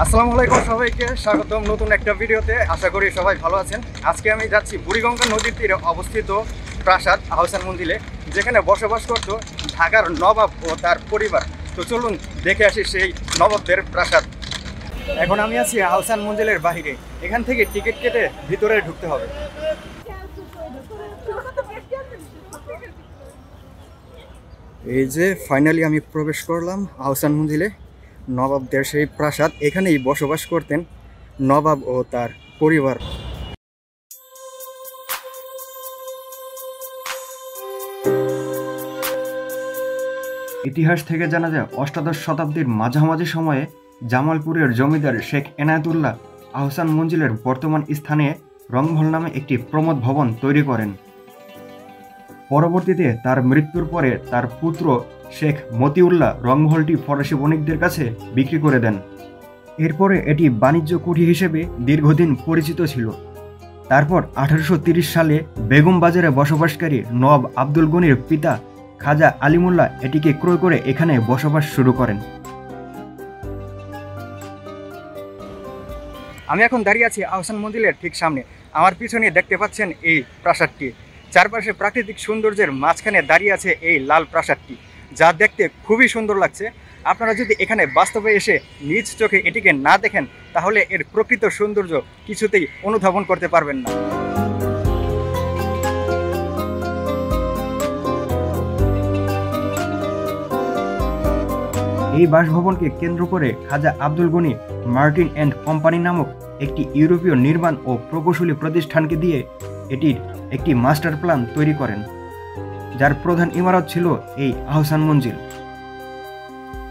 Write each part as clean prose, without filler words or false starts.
আসসালামু আলাইকুম, সবাইকে স্বাগতম নতুন একটা ভিডিওতে। আশা করি সবাই ভালো আছেন। আজকে আমি যাচ্ছি বুড়িগঙ্গা নদীর তীরে অবস্থিত প্রাসাদ আহসান মঞ্জিলে, যেখানে বসবাস করত ঢাকার নবাব ও তার পরিবার। তো চলুন দেখে আসি সেই নবাবদের প্রাসাদ। এখন আমি আছি আহসান মঞ্জিলের বাহিরে। এখান থেকে টিকিট কেটে ভিতরে ঢুকতে হবে। এই যে ফাইনালি আমি প্রবেশ করলাম আহসান মঞ্জিলে। নবাবদের সেই প্রাসাদ, এখানেই বসবাস করতেন নবাব ও তার পরিবার। ইতিহাস থেকে জানা যায় অষ্টাদশ শতাব্দীর মাঝামাঝি সময়ে জামালপুরের জমিদার শেখ এনায়েতুল্লাহ আহসান মঞ্জিলের বর্তমান স্থানে রংমহল নামে একটি প্রমোদ ভবন তৈরি করেন। পরবর্তীতে তার মৃত্যুর পরে তার পুত্র শেখ মতিউল্লাহ রংমহলটি ফরাসি বণিকদের কাছে বিক্রি করে দেন। এরপরে এটি বাণিজ্য কুঠি হিসেবে দীর্ঘদিন পরিচিত ছিল। তারপর 1830 সালে বেগম বাজারে বসবাসকারী নবাব আব্দুল গনির পিতা খাজা আলিমুল্লাহ এটিকে ক্রয় করে এখানে বসবাস শুরু করেন। আমি এখন দাঁড়িয়ে আছি আহসান মঞ্জিলের ঠিক সামনে। আমার পিছনে দেখতে পাচ্ছেন এই প্রাসাদটি। চারপাশে প্রাকৃতিক সৌন্দর্যের মাঝখানে দাঁড়িয়ে আছে এই লাল প্রাসাদটি, যা দেখতে খুবই সুন্দর লাগছে। আপনারা যদি এখানে বাস্তবে এসে নিজ চোখে এটিকে না দেখেন, তাহলে এর প্রকৃত সৌন্দর্য কিছুতেই অনুধাবন করতে পারবেন না। এই বাসভবনকে কেন্দ্র করে Khwaja Abdul Gani Martin and company নামক একটি ইউরোপীয় নির্মাণ ও প্রকৌশলী প্রতিষ্ঠানকে দিয়ে এটির একটি মাস্টার প্ল্যান তৈরি করেন, যার প্রধান ইমারত ছিল এই আহসান মঞ্জিল।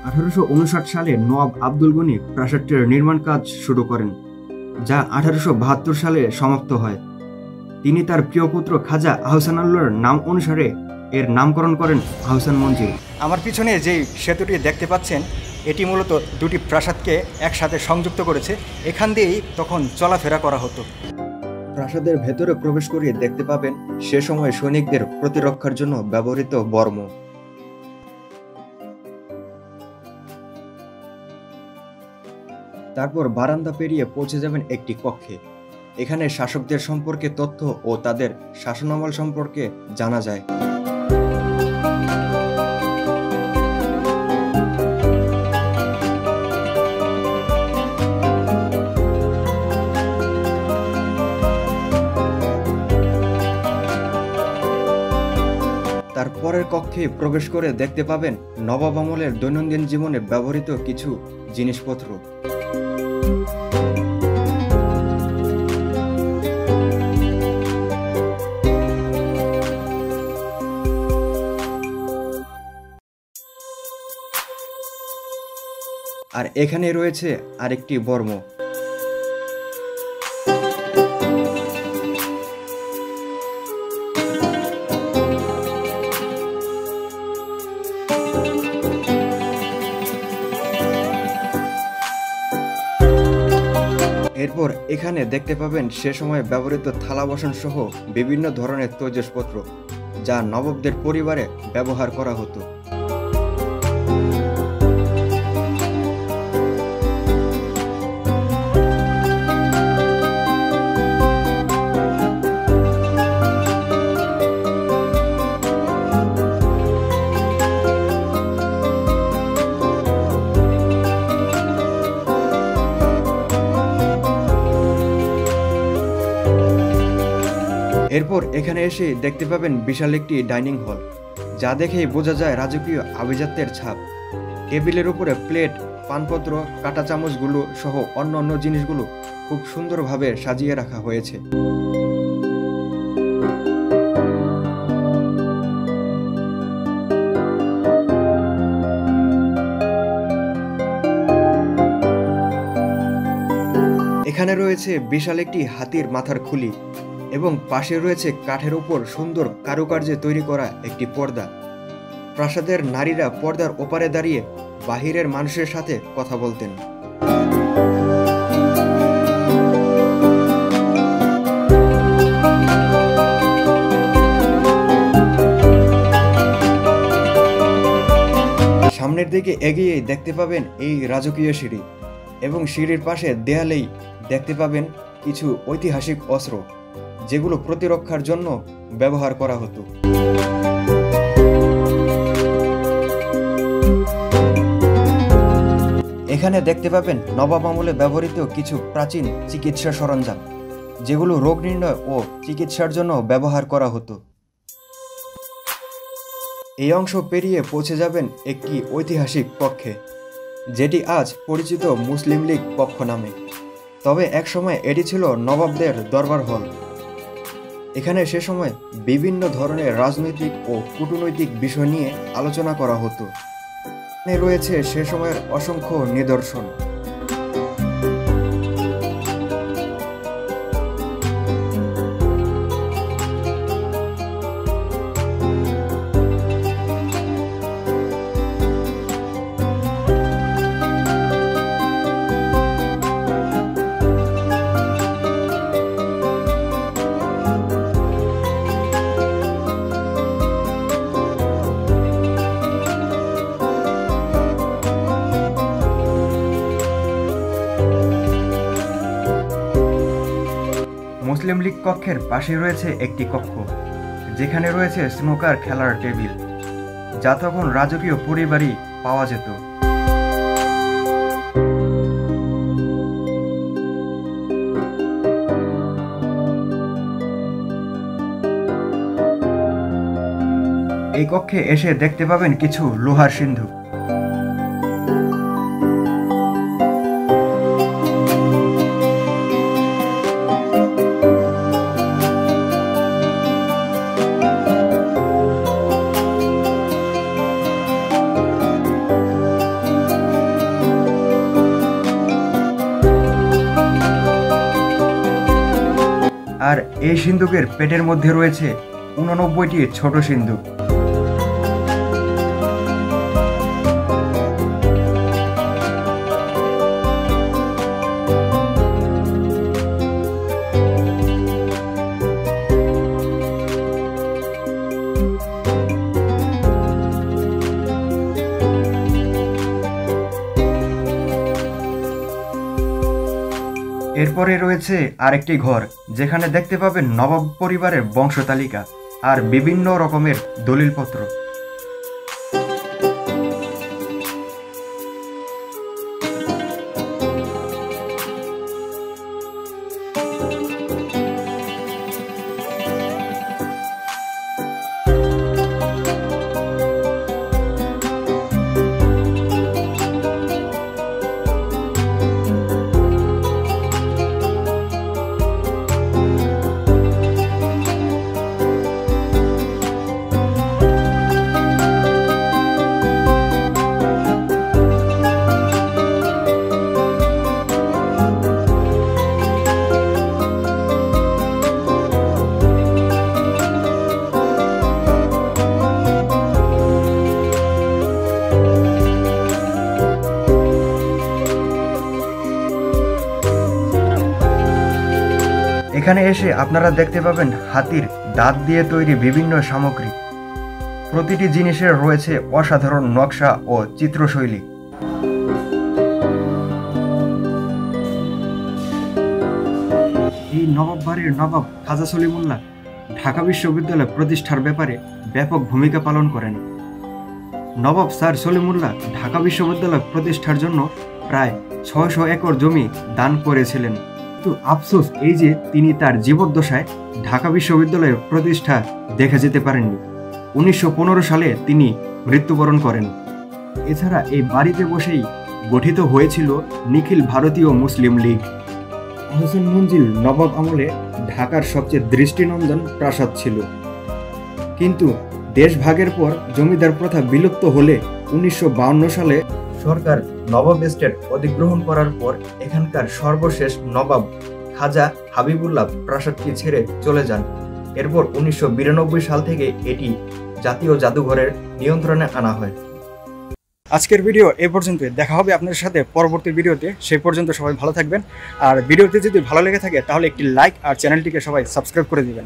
1859 সালে নবাব আব্দুল গনি প্রাসাদটির নির্মাণ কাজ শুরু করেন, যা 1872 সালে সমাপ্ত হয়। তিনি তার প্রিয় পুত্র খাজা আহসানুল্লাহর নাম অনুসারে এর নামকরণ করেন আহসান মঞ্জিল। আমার পিছনে যেই সেতুটি দেখতে পাচ্ছেন, এটি মূলত দুটি প্রাসাদকে একসাথে সংযুক্ত করেছে। এখান দিয়েই তখন চলাফেরা করা হতো। প্রাসাদের ভেতরে প্রবেশ করিয়ে দেখতে পাবেন সে সময় সৈনিকদের প্রতিরক্ষার জন্য ব্যবহৃত বর্ম। তারপর বারান্দা পেরিয়ে পৌঁছে যাবেন একটি কক্ষে। এখানে শাসকদের সম্পর্কে তথ্য ও তাদের শাসনামল সম্পর্কে জানা যায়। তারপরের কক্ষে প্রবেশ করে দেখতে পাবেন নবাব আমলের দৈনন্দিন জীবনে ব্যবহৃত কিছু জিনিসপত্র। আর এখানে রয়েছে আরেকটি বর্ম। এরপর এখানে দেখতে পাবেন সে সময় ব্যবহৃত থালা বাসন সহ বিভিন্ন ধরনের তৈজসপত্র, যা নবাবদের পরিবারে ব্যবহার করা হতো। এরপর এখানে এসে দেখতে পাবেন বিশাল একটি ডাইনিং হল, যা দেখেই বোঝা যায় রাজকীয় আভিজাত্যের ছাপ। টেবিলের উপরে প্লেট, পানপত্র, কাঁটা চামচগুলো সহ অন্য জিনিসগুলো খুব সুন্দরভাবে সাজিয়ে রাখা হয়েছে। এখানে রয়েছে বিশাল একটি হাতির মাথার খুলি এবং পাশে রয়েছে কাঠের উপর সুন্দর কারুকার্যে তৈরি করা একটি পর্দা। প্রাসাদের নারীরা পর্দার ওপারে দাঁড়িয়ে বাহিরের মানুষের সাথে কথা বলতেন। সামনের দিকে এগিয়েই দেখতে পাবেন এই রাজকীয় সিঁড়ি এবং সিঁড়ির পাশে দেয়ালেই দেখতে পাবেন কিছু ঐতিহাসিক অস্ত্র যেগুলো প্রতিরক্ষার জন্য ব্যবহার করা হতো। এখানে দেখতে পাবেন নবাব আমলে ব্যবহৃত কিছু প্রাচীন চিকিৎসা সরঞ্জাম যেগুলো রোগ নির্ণয় ও চিকিৎসার জন্য ব্যবহার করা হতো। এই অংশ পেরিয়ে পৌঁছে যাবেন একটি ঐতিহাসিক কক্ষে যেটি আজ পরিচিত মুসলিম লীগ কক্ষ নামে, তবে একসময় এটি ছিল নবাবদের দরবার হল। এখানে সে সময় বিভিন্ন ধরনের রাজনৈতিক ও কূটনৈতিক বিষয় নিয়ে আলোচনা করা হতো। এখানে রয়েছে সে সময়ের অসংখ্য নিদর্শন। মুসলিম লীগ কক্ষের পাশে রয়েছে একটি কক্ষ যেখানে রয়েছে স্নুকার খেলার টেবিল, যা তখন রাজকীয় পরিবারই পাওয়া যেত। এই কক্ষে এসে দেখতে পাবেন কিছু লোহার সিন্ধুক। আর এই সিন্ধুকের পেটের মধ্যে রয়েছে 89টি ছোট সিন্ধুক। এরপরে রয়েছে আরেকটি ঘর যেখানে দেখতে পাবেন নবাব পরিবারের বংশ তালিকা আর বিভিন্ন রকমের দলিলপত্র। এখানে এসে আপনারা দেখতে পাবেন হাতির দাঁত দিয়ে তৈরি বিভিন্ন সামগ্রী। প্রতিটি জিনিসের রয়েছে অসাধারণ নকশা ও চিত্রশৈলী। এই নবাব বাড়ির নবাব খাজা সলিমুল্লাহ ঢাকা বিশ্ববিদ্যালয় প্রতিষ্ঠার ব্যাপারে ব্যাপক ভূমিকা পালন করেন। নবাব স্যার সলিমুল্লাহ ঢাকা বিশ্ববিদ্যালয় প্রতিষ্ঠার জন্য প্রায় 600 একর জমি দান করেছিলেন, কিন্তু আফসোস এই যে তিনি তার জীবদ্দশায় ঢাকা বিশ্ববিদ্যালয়ের প্রতিষ্ঠা দেখা যেতে পারেননি। 1915 সালে তিনি মৃত্যুবরণ করেন। এছাড়া এই বাড়িতে বসেই গঠিত হয়েছিল নিখিল ভারতীয় মুসলিম লীগ। আহসান মঞ্জিল নবাব আমলে ঢাকার সবচেয়ে দৃষ্টিনন্দন প্রাসাদ ছিল, কিন্তু দেশ ভাগের পর জমিদার প্রথা বিলুপ্ত হলে 1952 সালে সরকার নবাব এস্টেট অধিগ্রহণ করার পর এখানকার সর্বশেষ নবাব খাজা হাবিবুল্লাহ প্রাসাদটি ছেড়ে চলে যান। এরপর 1992 সাল থেকে এটি জাতীয় জাদুঘরের নিয়ন্ত্রণে আনা হয়। আজকের ভিডিও এই পর্যন্তই। দেখা হবে আপনাদের সাথে পরবর্তী ভিডিওতে। সেই পর্যন্ত সবাই ভালো থাকবেন। আর ভিডিওতে যদি ভালো লেগে থাকে তাহলে একটি লাইক আর চ্যানেলটিকে সবাই সাবস্ক্রাইব করে দিবেন।